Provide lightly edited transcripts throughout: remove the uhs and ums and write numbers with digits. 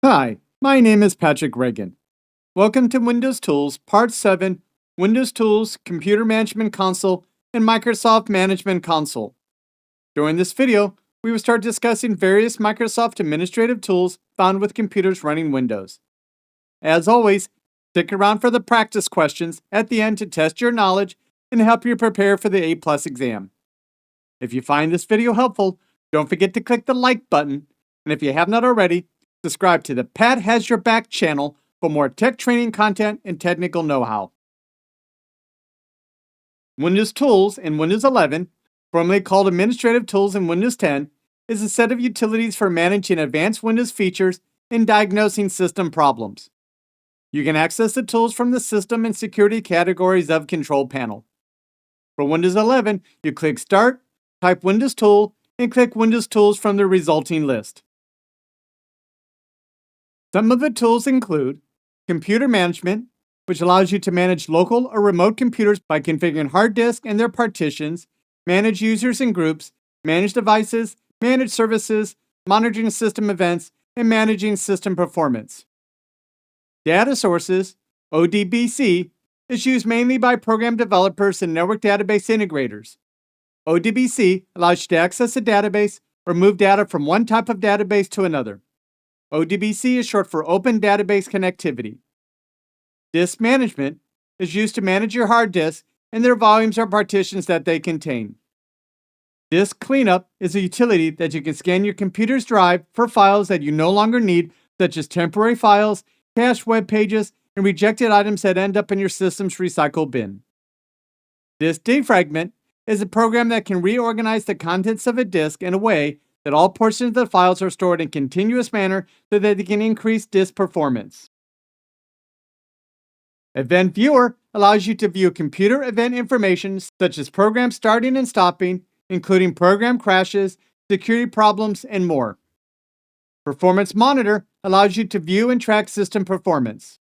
Hi, my name is Patrick Reagan. Welcome to Windows Tools Part 7, Windows Tools, Computer Management Console, and Microsoft Management Console. During this video, we will start discussing various Microsoft administrative tools found with computers running Windows. As always, stick around for the practice questions at the end to test your knowledge and help you prepare for the A+ exam. If you find this video helpful, don't forget to click the like button, and if you have not already, subscribe to the Pat Has Your Back channel for more tech training content and technical know-how. Windows Tools in Windows 11, formerly called Administrative Tools in Windows 10, is a set of utilities for managing advanced Windows features and diagnosing system problems. You can access the tools from the System and Security categories of Control Panel. For Windows 11, you click Start, type Windows Tool, and click Windows Tools from the resulting list. Some of the tools include Computer Management, which allows you to manage local or remote computers by configuring hard disk and their partitions, manage users and groups, manage devices, manage services, monitoring system events, and managing system performance. Data Sources, ODBC, is used mainly by program developers and network database integrators. ODBC allows you to access a database or move data from one type of database to another. ODBC is short for Open Database Connectivity. Disk Management is used to manage your hard disk and their volumes or partitions that they contain. Disk Cleanup is a utility that you can scan your computer's drive for files that you no longer need, such as temporary files, cached web pages, and rejected items that end up in your system's recycle bin. Disk Defragment is a program that can reorganize the contents of a disk in a way that all portions of the files are stored in a continuous manner so that they can increase disk performance. Event Viewer allows you to view computer event information such as programs starting and stopping, including program crashes, security problems, and more. Performance Monitor allows you to view and track system performance.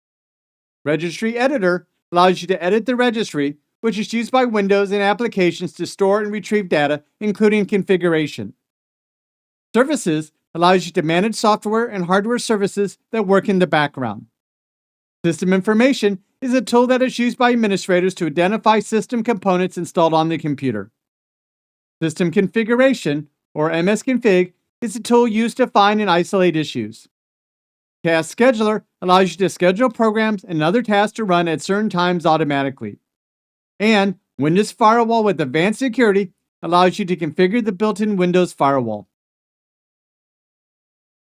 Registry Editor allows you to edit the registry, which is used by Windows and applications to store and retrieve data, including configuration. Services allows you to manage software and hardware services that work in the background. System Information is a tool that is used by administrators to identify system components installed on the computer. System Configuration, or msconfig, is a tool used to find and isolate issues. Task Scheduler allows you to schedule programs and other tasks to run at certain times automatically. And Windows Firewall with Advanced Security allows you to configure the built-in Windows Firewall.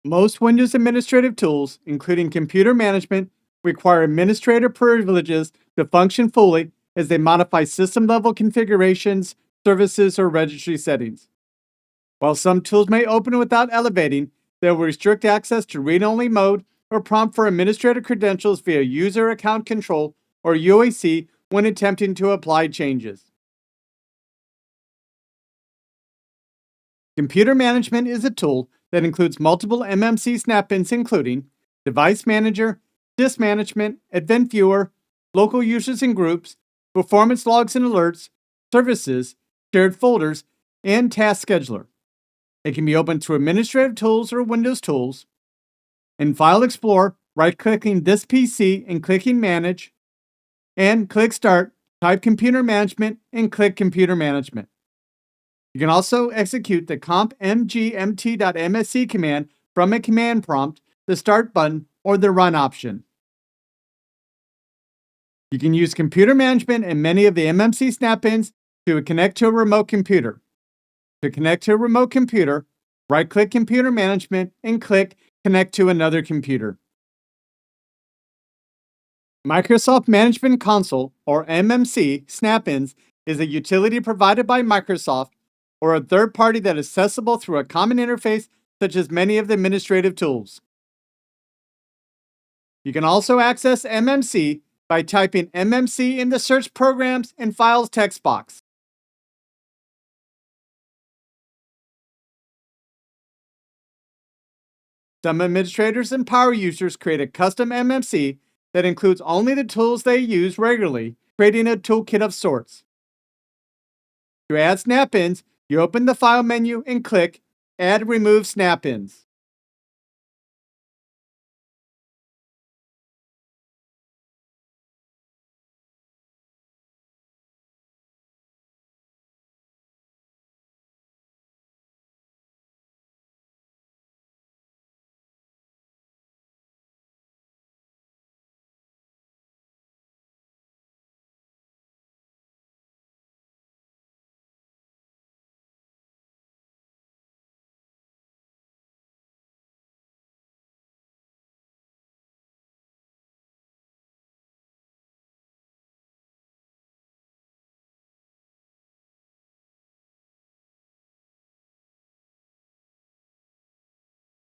Most Windows administrative tools, including computer management, require administrator privileges to function fully as they modify system-level configurations, services, or registry settings. While some tools may open without elevating, they will restrict access to read-only mode or prompt for administrator credentials via User Account Control or UAC when attempting to apply changes. Computer management is a tool that includes multiple MMC snap-ins including Device Manager, Disk Management, Event Viewer, Local Users and Groups, Performance Logs and Alerts, Services, Shared Folders, and Task Scheduler. It can be opened through Administrative Tools or Windows Tools. In File Explorer, right-clicking this PC and clicking Manage, and click Start, type Computer Management, and click Computer Management. You can also execute the CompTIA A command from a command prompt, the Start button, or the Run option. You can use computer management and many of the MMC snap-ins to connect to a remote computer. To connect to a remote computer, right-click Computer Management and click Connect to another computer. Microsoft Management Console, or MMC, snap-ins is a utility provided by Microsoft or a third party that is accessible through a common interface such as many of the administrative tools. You can also access MMC by typing MMC in the Search Programs and Files text box. Some administrators and power users create a custom MMC that includes only the tools they use regularly, creating a toolkit of sorts. To add snap-ins, you open the File menu and click Add Remove Snap-ins.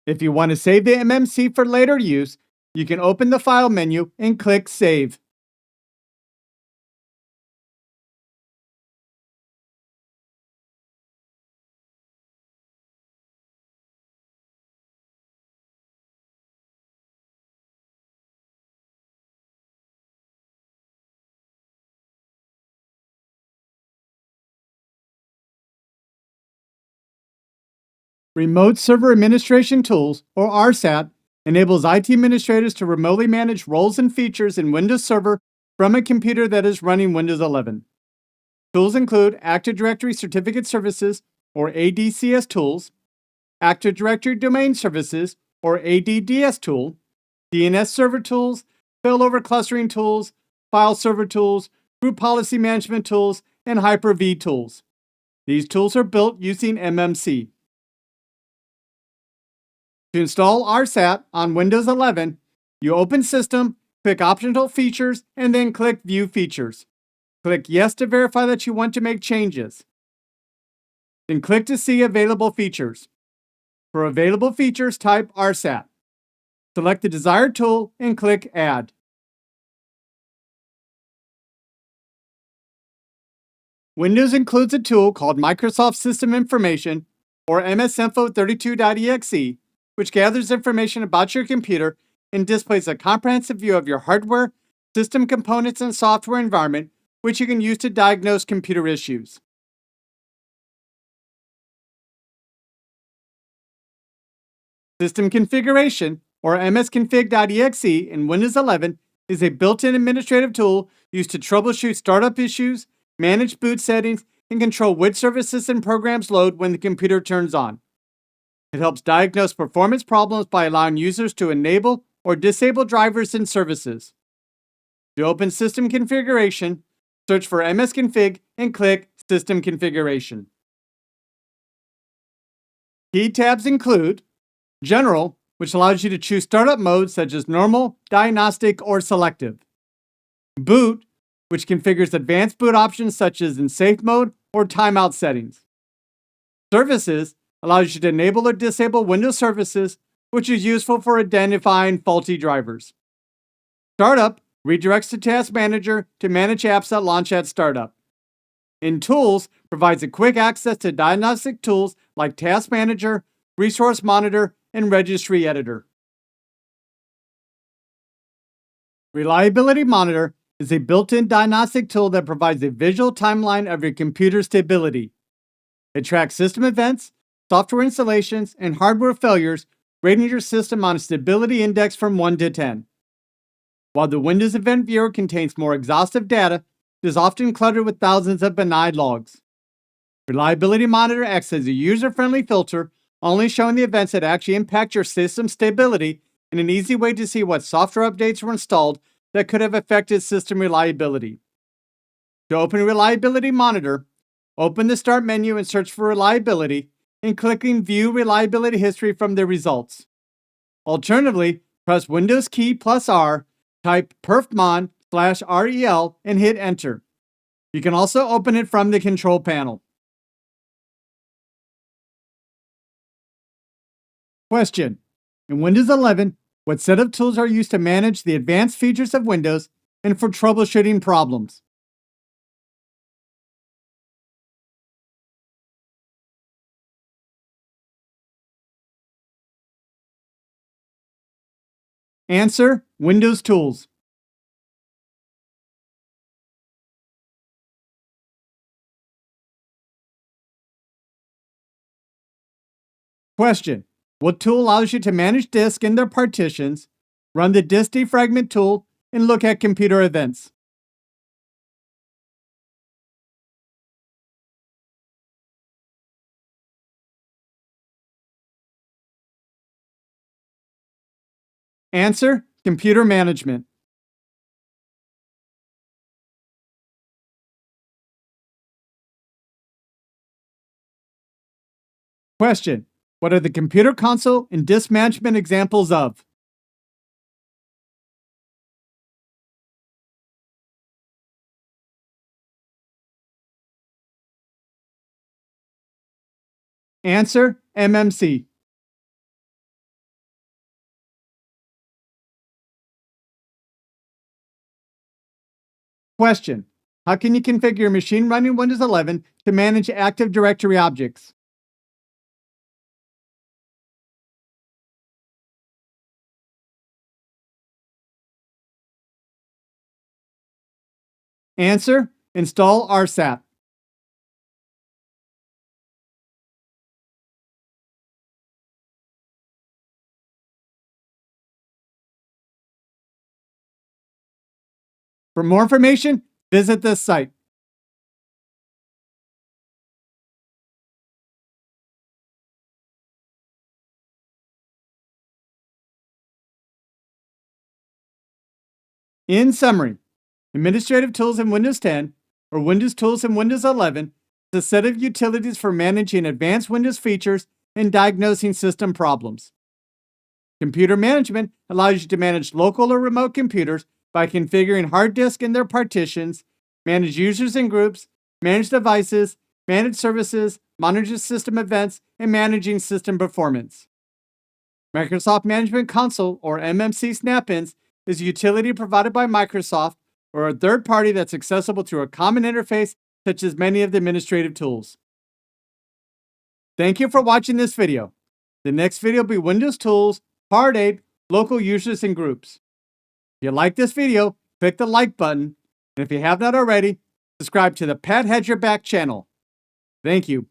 If you want to save the MMC for later use, you can open the File menu and click Save. Remote Server Administration Tools, or RSAT, enables IT administrators to remotely manage roles and features in Windows Server from a computer that is running Windows 11. Tools include Active Directory Certificate Services, or ADCS tools, Active Directory Domain Services, or ADDS tool, DNS server tools, failover clustering tools, file server tools, group policy management tools, and Hyper-V tools. These tools are built using MMC. To install RSAT on Windows 11, you open System, click Optional Features, and then click View Features. Click Yes to verify that you want to make changes. Then click to see available features. For available features, type RSAT. Select the desired tool and click Add. Windows includes a tool called Microsoft System Information, or msconfig.exe, which gathers information about your computer and displays a comprehensive view of your hardware, system components, and software environment, which you can use to diagnose computer issues. System Configuration, or msconfig.exe in Windows 11, is a built-in administrative tool used to troubleshoot startup issues, manage boot settings, and control which services and programs load when the computer turns on. It helps diagnose performance problems by allowing users to enable or disable drivers and services. To open System Configuration, search for msconfig and click System Configuration. Key tabs include General, which allows you to choose startup modes such as normal, diagnostic, or selective. Boot, which configures advanced boot options such as in safe mode or timeout settings. Services allows you to enable or disable Windows services, which is useful for identifying faulty drivers. Startup redirects to Task Manager to manage apps that launch at startup. In Tools provides a quick access to diagnostic tools like Task Manager, Resource Monitor, and Registry Editor. Reliability Monitor is a built-in diagnostic tool that provides a visual timeline of your computer's stability. It tracks system events, software installations, and hardware failures, rating your system on a stability index from 1 to 10. While the Windows Event Viewer contains more exhaustive data, it is often cluttered with thousands of benign logs. Reliability Monitor acts as a user-friendly filter, only showing the events that actually impact your system's stability and an easy way to see what software updates were installed that could have affected system reliability. To open Reliability Monitor, open the Start menu and search for Reliability, and clicking View Reliability History from the results. Alternatively, press Windows key plus R, type perfmon/rel, and hit Enter. You can also open it from the control panel. Question: in Windows 11, what set of tools are used to manage the advanced features of Windows and for troubleshooting problems? Answer: Windows tools. Question: what tool allows you to manage disk and their partitions, run the disk defragment tool, and look at computer events? Answer: computer management. Question: what are the computer console and disk management examples of? Answer: MMC. Question: how can you configure your machine running Windows 11 to manage Active Directory objects? Answer: install RSAT. For more information, visit this site. In summary, administrative tools in Windows 10 or Windows tools in Windows 11 is a set of utilities for managing advanced Windows features and diagnosing system problems. Computer management allows you to manage local or remote computers by configuring hard disk and their partitions, manage users and groups, manage devices, manage services, monitor system events, and managing system performance. Microsoft Management Console, or MMC snap-ins, is a utility provided by Microsoft or a third party that's accessible through a common interface such as many of the administrative tools. Thank you for watching this video. The next video will be Windows Tools, Part 8, Local Users and Groups. If you like this video, click the like button, and if you have not already, subscribe to the Pat Hedger Back channel. Thank you.